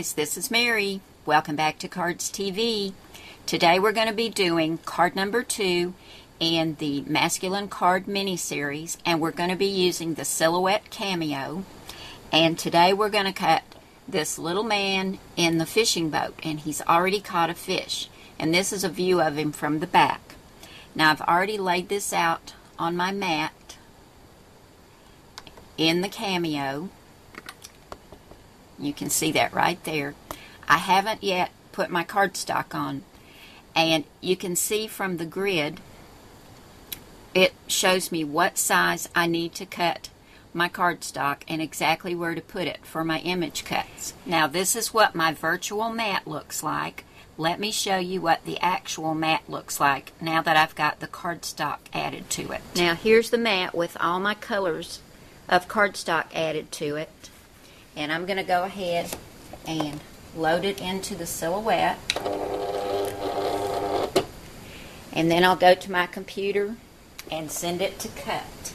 guys, this is Mary. Welcome back to Cardz TV. Today we're going to be doing card number 2 in the Masculine Card mini-series, and we're going to be using the Silhouette Cameo. And today we're going to cut this little man in the fishing boat, and he's already caught a fish. And this is a view of him from the back. Now I've already laid this out on my mat in the Cameo. You can see that right there. I haven't yet put my cardstock on, and you can see from the grid it shows me what size I need to cut my cardstock and exactly where to put it for my image cuts. Now this is what my virtual mat looks like. Let me show you what the actual mat looks like now that I've got the cardstock added to it. Now here's the mat with all my colors of cardstock added to it. And I'm going to go ahead and load it into the Silhouette. And then I'll go to my computer and send it to cut.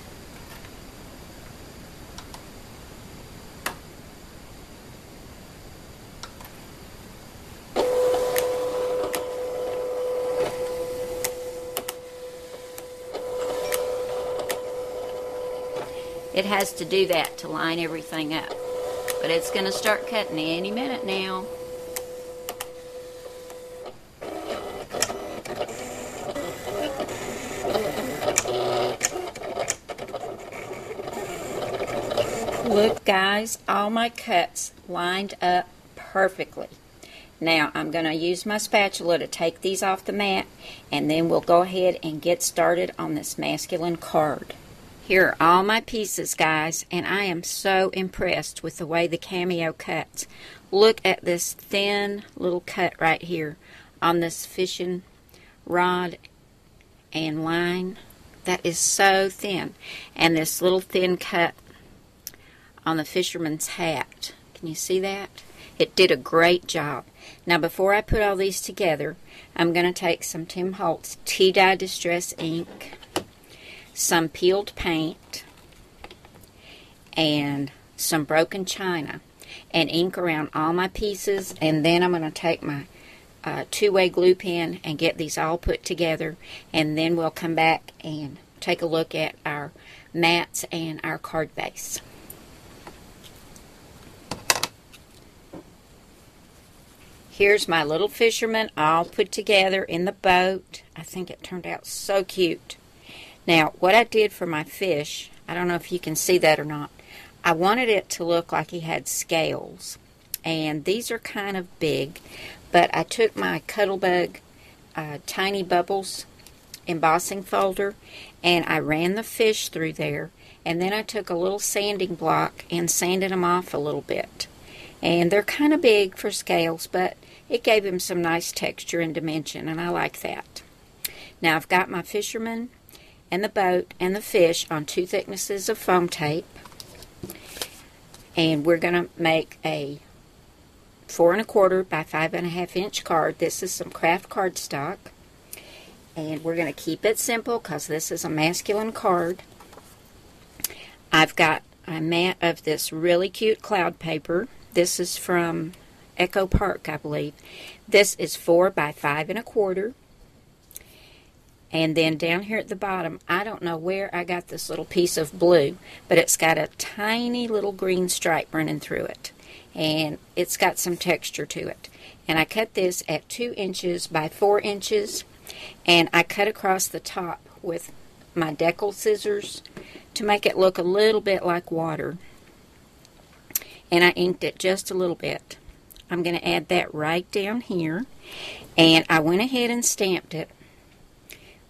It has to do that to line everything up. But it's going to start cutting any minute now. Look guys, all my cuts lined up perfectly. Now I'm going to use my spatula to take these off the mat, and then we'll go ahead and get started on this masculine card. Here are all my pieces, guys, and I am so impressed with the way the Cameo cuts. Look at this thin little cut right here on this fishing rod and line. That is so thin. And this little thin cut on the fisherman's hat. Can you see that? It did a great job. Now before I put all these together, I'm going to take some Tim Holtz Tea-Dye Distress ink, some peeled paint, and some broken china, and ink around all my pieces. And then I'm going to take my two-way glue pen and get these all put together, and then we'll come back and take a look at our mats and our card base. Here's my little fisherman all put together in the boat. I think it turned out so cute. Now, what I did for my fish, I don't know if you can see that or not, I wanted it to look like he had scales. And these are kind of big, but I took my Cuttlebug Tiny Bubbles embossing folder, and I ran the fish through there, and then I took a little sanding block and sanded them off a little bit. And they're kind of big for scales, but it gave him some nice texture and dimension, and I like that. Now I've got my fisherman and the boat and the fish on 2 thicknesses of foam tape, and we're going to make a 4 1/4 by 5 1/2 inch card. This is some craft cardstock, and we're going to keep it simple because this is a masculine card. I've got a mat of this really cute cloud paper. This is from Echo Park, I believe. This is 4 by 5 1/4. And then down here at the bottom, I don't know where I got this little piece of blue, but it's got a tiny little green stripe running through it. And it's got some texture to it. And I cut this at 2 inches by 4 inches. And I cut across the top with my decal scissors to make it look a little bit like water. And I inked it just a little bit. I'm going to add that right down here. And I went ahead and stamped it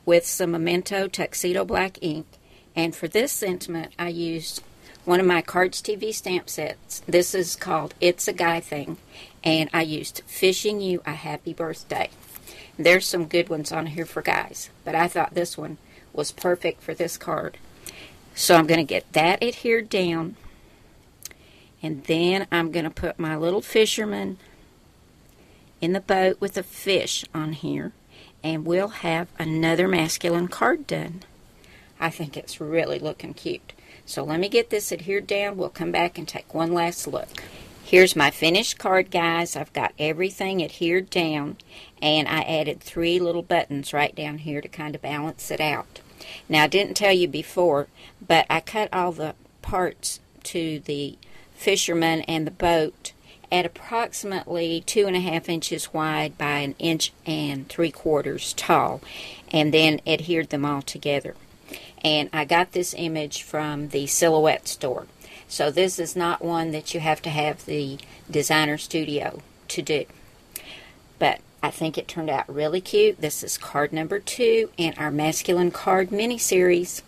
with some Memento Tuxedo Black ink. And for this sentiment, I used one of my Cardz TV stamp sets. This is called It's a Guy Thing. And I used Fishing You a Happy Birthday. There's some good ones on here for guys, but I thought this one was perfect for this card. So I'm going to get that adhered down. And then I'm going to put my little fisherman in the boat with a fish on here. And we'll have another masculine card done. I think it's really looking cute. So let me get this adhered down. We'll come back and take one last look. Here's my finished card, guys. I've got everything adhered down, and I added 3 little buttons right down here to kind of balance it out. Now, I didn't tell you before, but I cut all the parts to the fisherman and the boat at approximately 2.5 inches wide by 1 3/4 inches tall, and then adhered them all together. And I got this image from the Silhouette store. So this is not one that you have to have the designer studio to do. But I think it turned out really cute. This is card number 2 in our masculine card mini-series.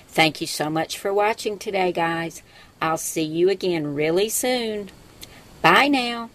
Thank you so much for watching today, guys. I'll see you again really soon. Bye now.